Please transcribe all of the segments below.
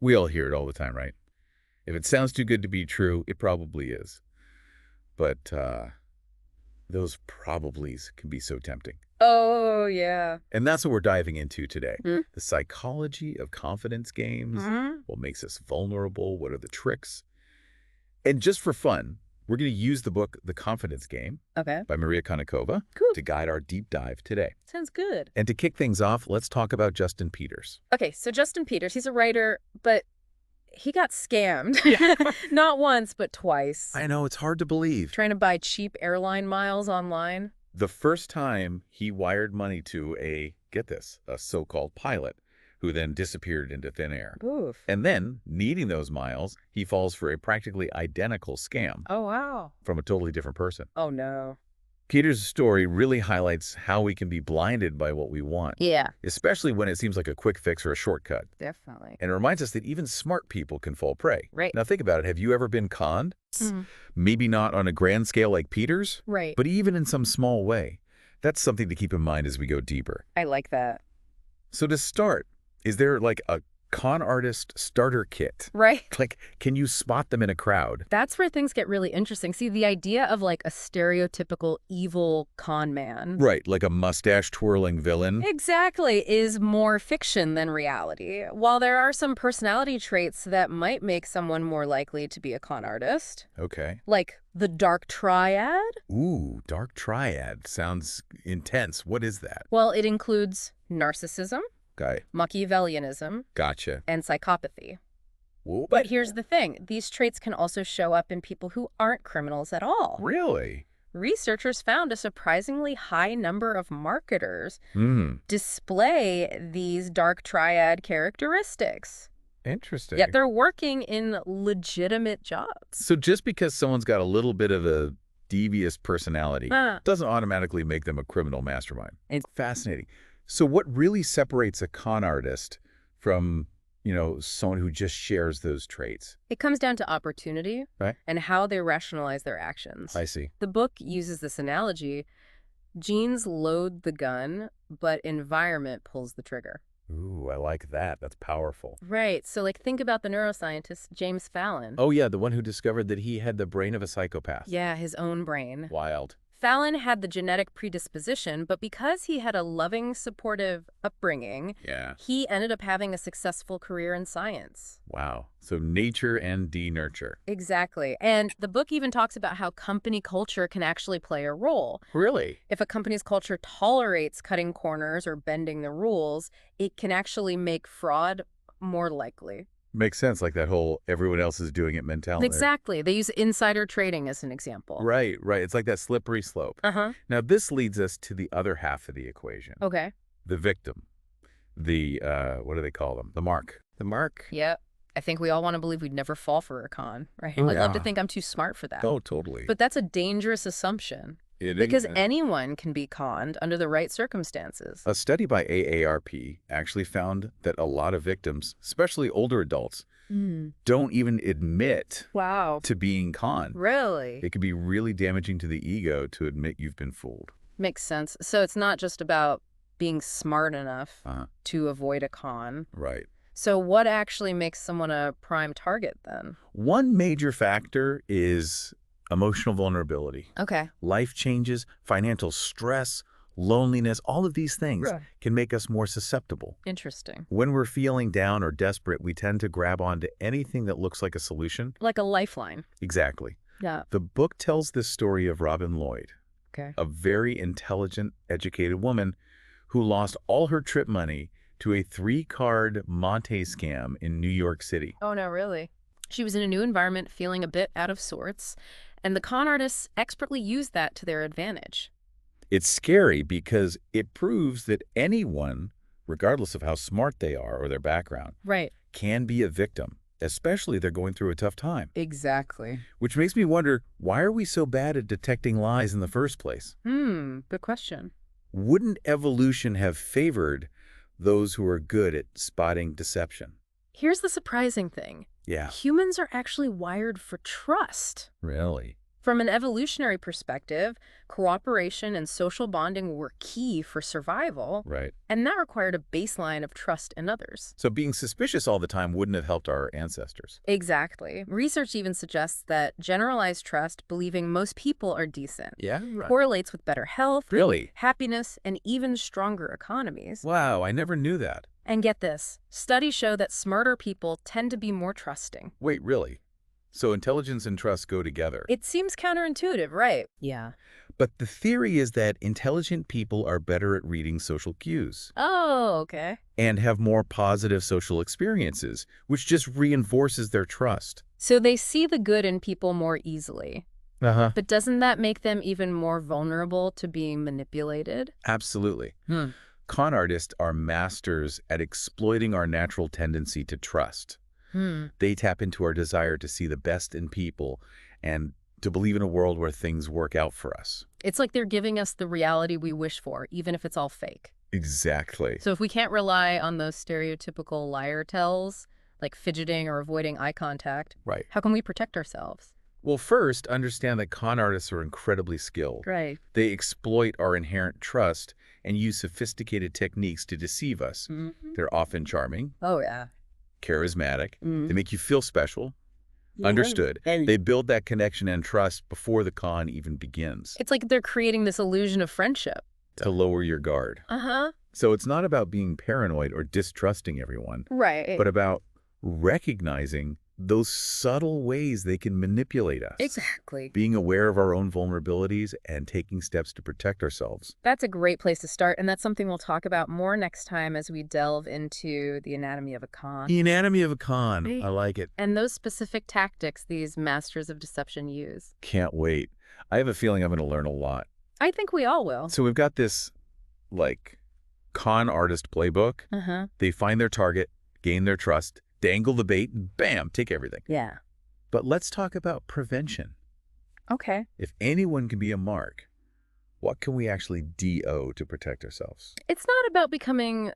We all hear it all the time, right? If it sounds too good to be true, it probably is. But those probablys can be so tempting. Oh, yeah. And that's what we're diving into today. Mm. The psychology of confidence games, Mhm. what makes us vulnerable, what are the tricks. And just for fun, we're going to use the book The Confidence Game Okay. by Maria Konnikova Cool. to guide our deep dive today. Sounds good. And to kick things off, let's talk about Justin Peters. Okay, so Justin Peters, he's a writer, but he got scammed. Yeah. Not once, but twice. I know, it's hard to believe. Trying to buy cheap airline miles online. The first time he wired money to get this, a so-called pilot, who then disappeared into thin air. Oof. And then, needing those miles, he falls for a practically identical scam Oh, wow. from a totally different person. Oh, no. Peters' story really highlights how we can be blinded by what we want, Yeah. especially when it seems like a quick fix or a shortcut. Definitely. And it reminds us that even smart people can fall prey. Right. Now think about it. Have you ever been conned? Mhm. Maybe not on a grand scale like Peters, Right. but even in some small way. That's something to keep in mind as we go deeper. I like that. So to start, is there like a con artist starter kit? Right. Like, can you spot them in a crowd? That's where things get really interesting. See, the idea of like a stereotypical evil con man. Right, like a mustache-twirling villain? Exactly, is more fiction than reality. While there are some personality traits that might make someone more likely to be a con artist, Okay. like the dark triad, Ooh, dark triad. Sounds intense. What is that? well, it includes narcissism, Okay, Machiavellianism, gotcha. and psychopathy. Whoa. But here's the thing. These traits can also show up in people who aren't criminals at all. Really? Researchers found a surprisingly high number of marketers Hmm. display these dark triad characteristics. Interesting. Yet they're working in legitimate jobs. So just because someone's got a little bit of a devious personality Ah. doesn't automatically make them a criminal mastermind. It's fascinating. So what really separates a con artist from, someone who just shares those traits? It comes down to opportunity Right. and how they rationalize their actions. I see. The book uses this analogy. Genes load the gun, but environment pulls the trigger. Ooh, I like that. That's powerful. Right. So, like, think about the neuroscientist James Fallon. Oh, yeah, the one who discovered that he had the brain of a psychopath. Yeah, his own brain. Wild. Fallon had the genetic predisposition, but because he had a loving, supportive upbringing, Yeah. he ended up having a successful career in science. Wow. So nature and de-nurture. Exactly. And the book even talks about how company culture can actually play a role. Really? If a company's culture tolerates cutting corners or bending the rules, it can actually make fraud more likely. Makes sense, like that whole everyone else is doing it mentality. Exactly. They use insider trading as an example. Right, right. It's like that slippery slope. Uh-huh. Now, this leads us to the other half of the equation. Okay. The victim. The, what do they call them? The mark. The mark? Yep. I think we all want to believe we'd never fall for a con, right? Oh, I'd love to yeah. think I'm too smart for that. Oh, totally. But that's a dangerous assumption because anyone can be conned under the right circumstances. A study by AARP actually found that a lot of victims, especially older adults, don't even admit Wow. to being conned. Really? It can be really damaging to the ego to admit you've been fooled. Makes sense. So it's not just about being smart enough to avoid a con. Right. So what actually makes someone a prime target then? One major factor is emotional vulnerability. Okay. Life changes, financial stress, loneliness, all of these things Right. can make us more susceptible. Interesting. When we're feeling down or desperate, we tend to grab onto anything that looks like a solution. Like a lifeline. Exactly. Yeah. The book tells this story of Robin Lloyd, Okay. a very intelligent, educated woman who lost all her trip money to a 3-card Monte scam in New York City. Oh, no, really? She was in a new environment, feeling a bit out of sorts, and the con artists expertly used that to their advantage. It's scary because it proves that anyone, regardless of how smart they are or their background, Right. can be a victim, especially if they're going through a tough time. Exactly. Which makes me wonder, why are we so bad at detecting lies in the first place? Good question. Wouldn't evolution have favored those who are good at spotting deception? Here's the surprising thing. Yeah. Humans are actually wired for trust. Really? From an evolutionary perspective, cooperation and social bonding were key for survival, Right. and that required a baseline of trust in others. So being suspicious all the time wouldn't have helped our ancestors. Exactly. Research even suggests that generalized trust, believing most people are decent, Yeah? Right. correlates with better health, Really? happiness, and even stronger economies. Wow, I never knew that. And get this, studies show that smarter people tend to be more trusting. Wait, really? So intelligence and trust go together. It seems counterintuitive, right? Yeah. But the theory is that intelligent people are better at reading social cues Oh, okay. and have more positive social experiences, which just reinforces their trust. So they see the good in people more easily. Uh-huh. But doesn't that make them even more vulnerable to being manipulated? Absolutely. Con artists are masters at exploiting our natural tendency to trust. They tap into our desire to see the best in people and to believe in a world where things work out for us. It's like they're giving us the reality we wish for, even if it's all fake. Exactly. So if we can't rely on those stereotypical liar tells, like fidgeting or avoiding eye contact, Right. how can we protect ourselves? Well, first, understand that con artists are incredibly skilled. Right. They exploit our inherent trust and use sophisticated techniques to deceive us. They're often charming, Oh, yeah. charismatic. They make you feel special, understood. And They build that connection and trust before the con even begins it's like they're creating this illusion of friendship. to lower your guard. Uh-huh. So it's not about being paranoid or distrusting everyone, Right. but about recognizing those subtle ways they can manipulate us. Exactly. Being aware of our own vulnerabilities and taking steps to protect ourselves. That's a great place to start, and that's something we'll talk about more next time as we delve into the anatomy of a con. The anatomy of a con. Right. I like it. And those specific tactics these masters of deception use. Can't wait. I have a feeling I'm going to learn a lot. I think we all will. So we've got this, like, con artist playbook. Uh-huh. They find their target, gain their trust, dangle the bait, and bam, take everything. Yeah. But let's talk about prevention. Okay. If anyone can be a mark, what can we actually do to protect ourselves? It's not about becoming,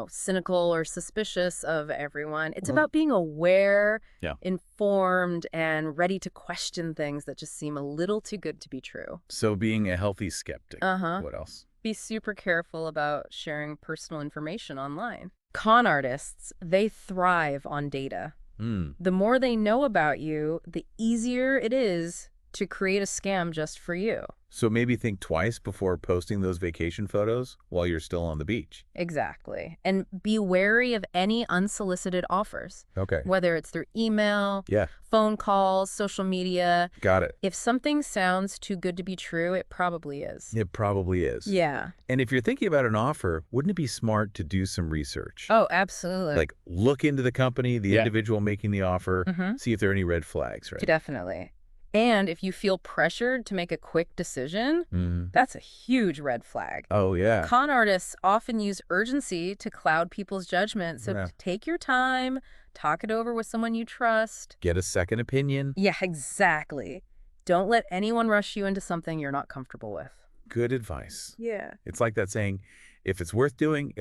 cynical or suspicious of everyone. It's about being aware, Yeah. informed, and ready to question things that just seem a little too good to be true. So being a healthy skeptic. Uh-huh. What else? Be super careful about sharing personal information online. Con artists, they thrive on data. The more they know about you, the easier it is to create a scam just for you. So maybe think twice before posting those vacation photos while you're still on the beach. Exactly. And be wary of any unsolicited offers, Okay. whether it's through email, Yeah, phone calls, social media. got it. If something sounds too good to be true, it probably is. It probably is. Yeah. And if you're thinking about an offer, wouldn't it be smart to do some research? Oh, absolutely. Like look into the company, the individual making the offer, see if there are any red flags, right? Definitely. And if you feel pressured to make a quick decision, that's a huge red flag. Oh, yeah. Con artists often use urgency to cloud people's judgment. So Yeah. take your time, talk it over with someone you trust. Get a second opinion. Yeah, exactly. Don't let anyone rush you into something you're not comfortable with. Good advice. Yeah. It's like that saying, if it's worth doing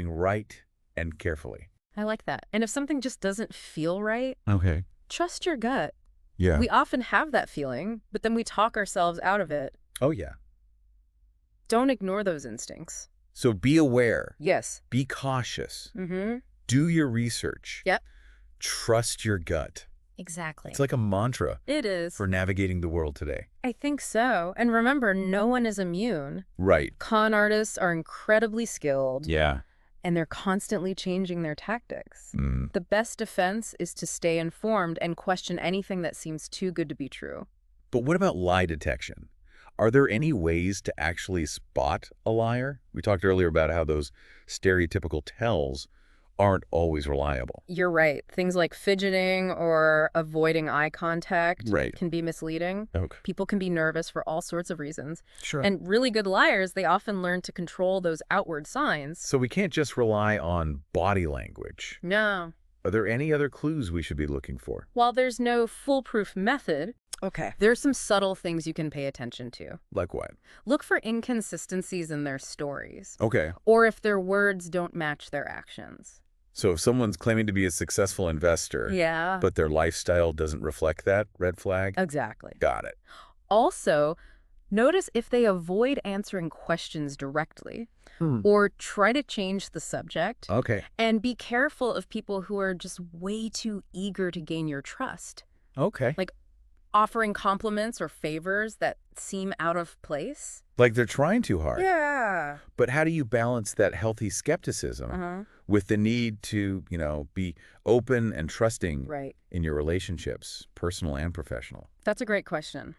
right and carefully. I like that. And if something just doesn't feel right, Okay. trust your gut. Yeah. We often have that feeling, but then we talk ourselves out of it. Oh, yeah. Don't ignore those instincts. So be aware. Yes. Be cautious. Mm-hmm. Do your research. Yep. Trust your gut. Exactly. It's like a mantra It is. for navigating the world today. I think so. And remember, no one is immune. Right. Con artists are incredibly skilled, Yeah. and they're constantly changing their tactics. The best defense is to stay informed and question anything that seems too good to be true. But what about lie detection? Are there any ways to actually spot a liar? We talked earlier about how those stereotypical tells aren't always reliable. You're right. Things like fidgeting or avoiding eye contact Right. can be misleading. Okay. People can be nervous for all sorts of reasons. Sure. And really good liars, they often learn to control those outward signs. So we can't just rely on body language. No. Are there any other clues we should be looking for? While there's no foolproof method, Okay. there's some subtle things you can pay attention to. Like what? Look for inconsistencies in their stories, Okay. or if their words don't match their actions. So if someone's claiming to be a successful investor, Yeah. but their lifestyle doesn't reflect that, red flag? Exactly. Got it. Also, notice if they avoid answering questions directly Hmm. or try to change the subject. Okay. And be careful of people who are just way too eager to gain your trust. Okay. Like offering compliments or favors that seem out of place. Like they're trying too hard. Yeah. But how do you balance that healthy skepticism with the need to, be open and trusting Right. in your relationships, personal and professional? That's a great question.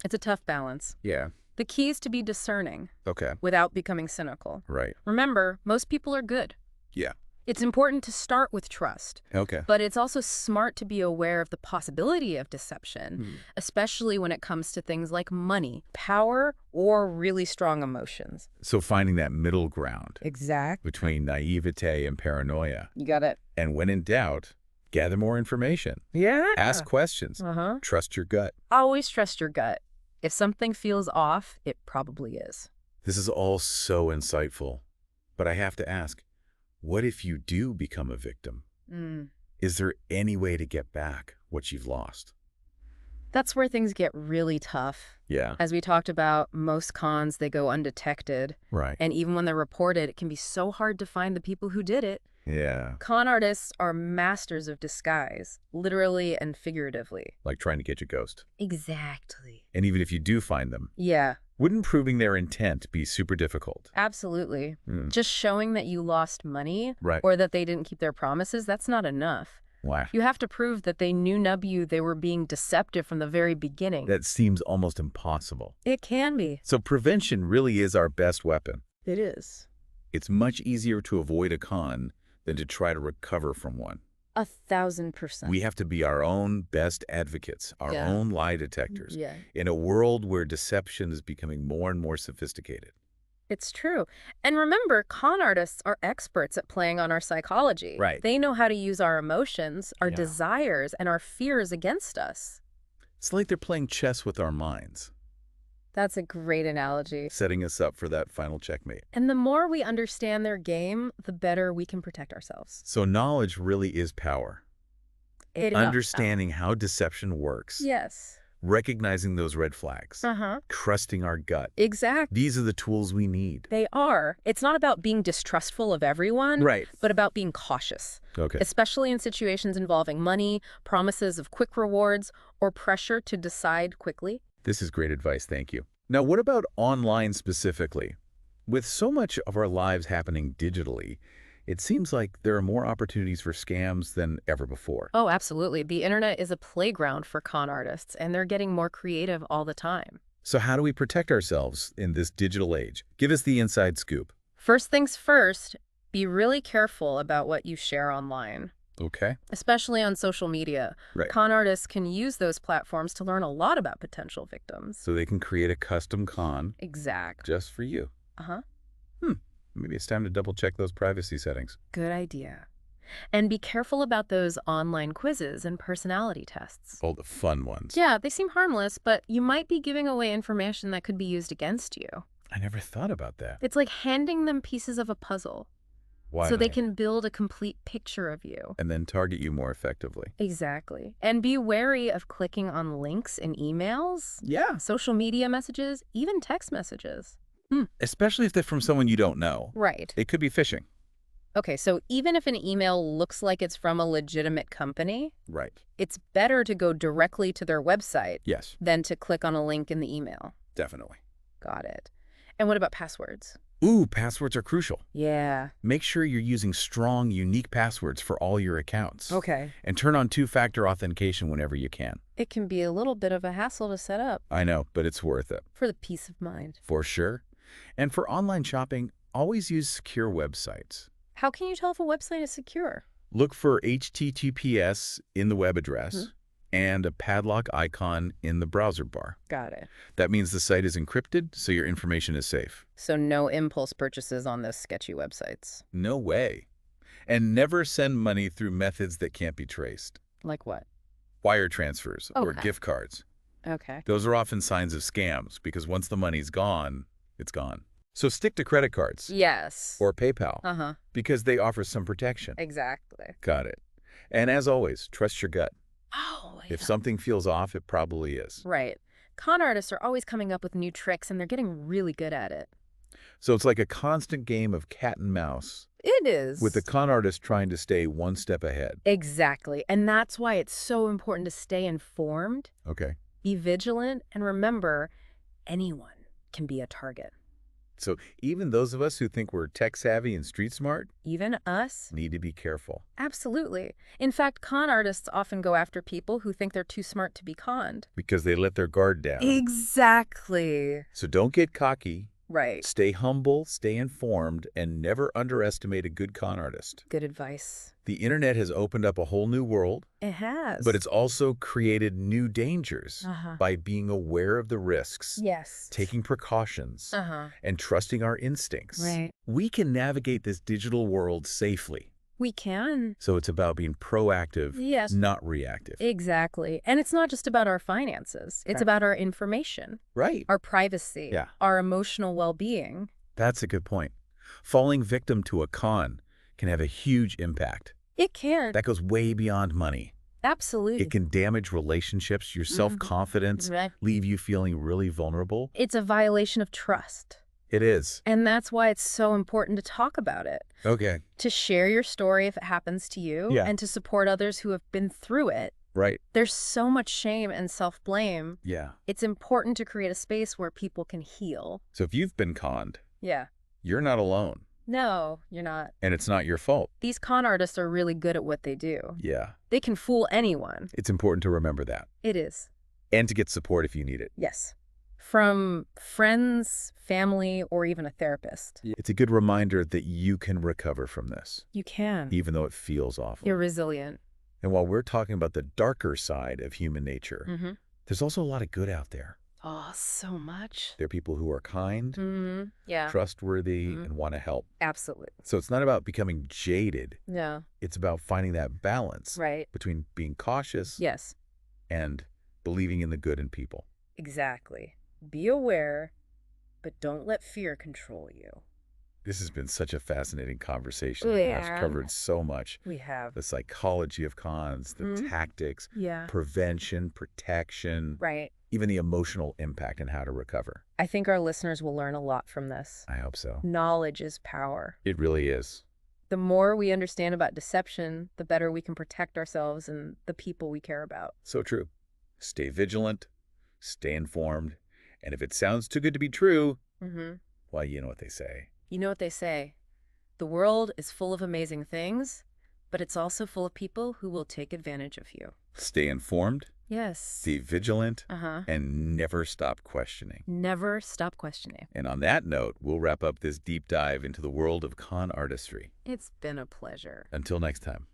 It's a tough balance. Yeah. The key is to be discerning Okay. without becoming cynical. Right. Remember, most people are good. Yeah. It's important to start with trust, Okay. but it's also smart to be aware of the possibility of deception, especially when it comes to things like money, power, or really strong emotions. So finding that middle ground Exactly. between naivete and paranoia. You got it. And when in doubt, gather more information. Yeah. Ask questions. Trust your gut. Always trust your gut. If something feels off, it probably is. This is all so insightful. But I have to ask, what if you do become a victim? Is there any way to get back what you've lost? That's where things get really tough. Yeah. As we talked about, most cons, they go undetected. Right. And even when they're reported, it can be so hard to find the people who did it. Yeah. Con artists are masters of disguise, literally and figuratively. Like trying to get your ghost. Exactly. And even if you do find them, Yeah, wouldn't proving their intent be super difficult? absolutely. Just showing that you lost money Right. or that they didn't keep their promises, that's not enough. Wow. You have to prove that they knew they were being deceptive from the very beginning. That seems almost impossible. It can be. So prevention really is our best weapon. It is. It's much easier to avoid a con than to try to recover from one. 1,000%. We have to be our own best advocates, our Yeah. own lie detectors, Yeah. in a world where deception is becoming more and more sophisticated. It's true. And remember, con artists are experts at playing on our psychology. Right. They know how to use our emotions, our Yeah. desires, and our fears against us. It's like they're playing chess with our minds, That's a great analogy. setting us up for that final checkmate. And the more we understand their game, the better we can protect ourselves. So knowledge really is power. Understanding how deception works, Yes. recognizing those red flags, Uh-huh. trusting our gut. Exactly. These are the tools we need. They are. It's not about being distrustful of everyone, Right. but about being cautious, Okay. especially in situations involving money, promises of quick rewards, or pressure to decide quickly. This is great advice, thank you. Now, what about online specifically? With so much of our lives happening digitally, it seems like there are more opportunities for scams than ever before. Oh, absolutely. The internet is a playground for con artists, and they're getting more creative all the time. So how do we protect ourselves in this digital age? Give us the inside scoop. First things first, be really careful about what you share online, Okay. especially on social media. Right. Con artists can use those platforms to learn a lot about potential victims. So they can create a custom con Exact. just for you. Uh-huh. Maybe it's time to double check those privacy settings. Good idea. And be careful about those online quizzes and personality tests. All the fun ones. Yeah, they seem harmless, but you might be giving away information that could be used against you. I never thought about that. It's like handing them pieces of a puzzle Why so they not? can build a complete picture of you. And then target you more effectively. Exactly. And be wary of clicking on links in emails, Yeah. social media messages, even text messages. Especially if they're from someone you don't know. Right. It could be phishing. Okay, so even if an email looks like it's from a legitimate company, Right. it's better to go directly to their website Yes, than to click on a link in the email. definitely. Got it. And what about passwords? Ooh, passwords are crucial. Yeah. Make sure you're using strong, unique passwords for all your accounts. Okay. And turn on two-factor authentication whenever you can. It can be a little bit of a hassle to set up I know, but it's worth it. for the peace of mind. For sure. And for online shopping, always use secure websites. How can you tell if a website is secure? Look for HTTPS in the web address and a padlock icon in the browser bar. Got it. That means the site is encrypted, so your information is safe. So no impulse purchases on those sketchy websites. No way. And never send money through methods that can't be traced. Like what? Wire transfers or Okay. gift cards. Okay. Those are often signs of scams because once the money's gone, it's gone. So stick to credit cards Yes. or PayPal Uh-huh. because they offer some protection. Exactly. Got it. And as always, trust your gut. Oh, If yeah. something feels off, it probably is. Right. Con artists are always coming up with new tricks, and they're getting really good at it. So it's like a constant game of cat and mouse, It with the is. con artist trying to stay one step ahead. Exactly. And that's why it's so important to stay informed, Okay. be vigilant, and remember, anyone can be a target. So even those of us who think we're tech savvy and street smart Even us? need to be careful. Absolutely. In fact, con artists often go after people who think they're too smart to be conned. Because they let their guard down. Exactly. So don't get cocky. Right. Stay humble, stay informed, and never underestimate a good con artist. Good advice. The internet has opened up a whole new world, It has. but it's also created new dangers Uh-huh. by being aware of the risks, Yes. taking precautions, Uh-huh. and trusting our instincts. Right. We can navigate this digital world safely. We can. So it's about being proactive, Yes. not reactive. Exactly. And it's not just about our finances. It's Okay. about our information, Right. our privacy, Yeah. our emotional well-being. That's a good point. Falling victim to a con can have a huge impact. It can. That goes way beyond money. Absolutely. It can damage relationships, your self-confidence, Right. leave you feeling really vulnerable. It's a violation of trust. It is. And that's why it's so important to talk about it, Okay. to share your story if it happens to you, Yeah. and to support others who have been through it. Right. There's so much shame and self-blame. Yeah. It's important to create a space where people can heal. So if you've been conned, Yeah. you're not alone. No, you're not. And it's not your fault. These con artists are really good at what they do. Yeah. They can fool anyone. It's important to remember that. It is. And to get support if you need it. Yes. From friends, family, or even a therapist. It's a good reminder that you can recover from this, You can. even though it feels awful. You're resilient. And while we're talking about the darker side of human nature, Mm-hmm. there's also a lot of good out there. Oh, so much. There are people who are kind, Mm-hmm. Yeah. trustworthy, Mhm. and want to help. Absolutely. So it's not about becoming jaded. Yeah. It's about finding that balance Right. between being cautious Yes. and believing in the good in people. Exactly. Be aware, but don't let fear control you. This has been such a fascinating conversation. Yeah. I've covered so much. We have. The psychology of cons, the Mhm. tactics, Yeah. prevention, protection, Right. even the emotional impact and how to recover. I think our listeners will learn a lot from this. I hope so. Knowledge is power. It really is. The more we understand about deception, the better we can protect ourselves and the people we care about. So true. Stay vigilant, stay informed, and if it sounds too good to be true, Mm-hmm. well, you know what they say. You know what they say? The world is full of amazing things, but it's also full of people who will take advantage of you. Stay informed, Yes. stay vigilant, Uh-huh. and never stop questioning. Never stop questioning. And on that note, we'll wrap up this deep dive into the world of con artistry. It's been a pleasure. Until next time.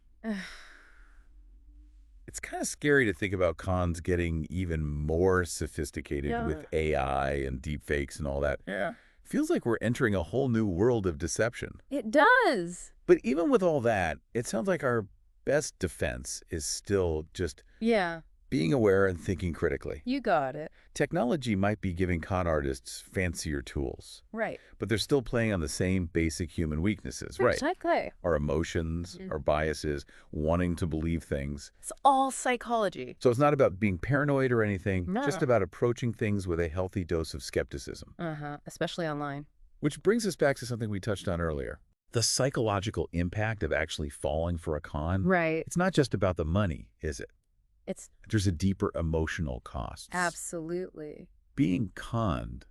It's kind of scary to think about cons getting even more sophisticated Yeah. with AI and deepfakes and all that. Yeah. Feels like we're entering a whole new world of deception. It does. But even with all that, it sounds like our best defense is still just Yeah. being aware and thinking critically. You got it. Technology might be giving con artists fancier tools, Right. but they're still playing on the same basic human weaknesses, right? Exactly. Our emotions, our biases, wanting to believe things. It's all psychology. So it's not about being paranoid or anything, No. just about approaching things with a healthy dose of skepticism. Uh-huh. Especially online. Which brings us back to something we touched on earlier. The psychological impact of actually falling for a con. Right. It's not just about the money, is it? It's There's a deeper emotional cost. absolutely. Being conned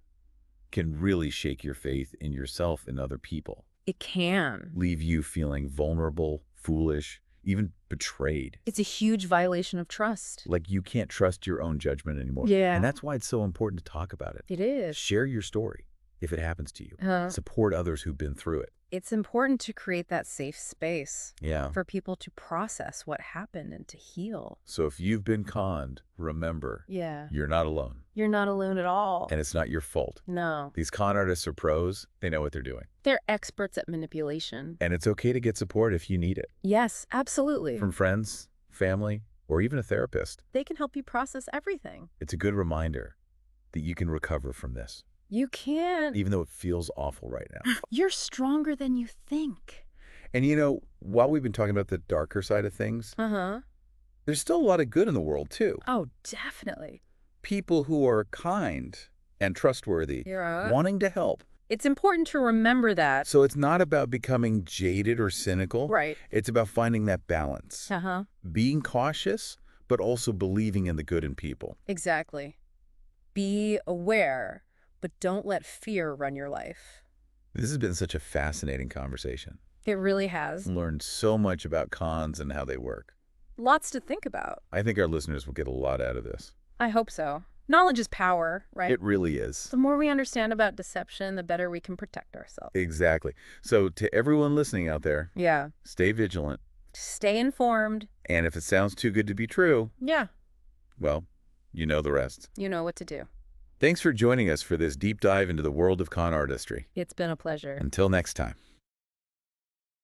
can really shake your faith in yourself and other people, It can. leave you feeling vulnerable, foolish, even betrayed. It's a huge violation of trust. Like you can't trust your own judgment anymore. Yeah. And that's why it's so important to talk about it. It is. Share your story if it happens to you. Support others who've been through it. It's important to create that safe space Yeah. for people to process what happened and to heal. So if you've been conned, remember, Yeah. you're not alone. You're not alone at all. And it's not your fault. No. These con artists are pros. They know what they're doing. They're experts at manipulation. And it's okay to get support if you need it. Yes, absolutely. From friends, family, or even a therapist. They can help you process everything. It's a good reminder that you can recover from this. You can't. even though it feels awful right now. You're stronger than you think. And while we've been talking about the darker side of things, Uh-huh. there's still a lot of good in the world, too. Oh, definitely. People who are kind and trustworthy, Yeah. wanting to help. It's important to remember that. So it's not about becoming jaded or cynical. Right. It's about finding that balance. Uh-huh. Being cautious, but also believing in the good in people. Exactly. Be aware, but don't let fear run your life. This has been such a fascinating conversation. It really has. Learned so much about cons and how they work. Lots to think about. I think our listeners will get a lot out of this. I hope so. Knowledge is power, right? It really is. The more we understand about deception, the better we can protect ourselves. Exactly. So to everyone listening out there, Yeah. stay vigilant. Stay informed. And if it sounds too good to be true, Yeah. well, you know the rest. You know what to do. Thanks for joining us for this deep dive into the world of con artistry. It's been a pleasure. Until next time.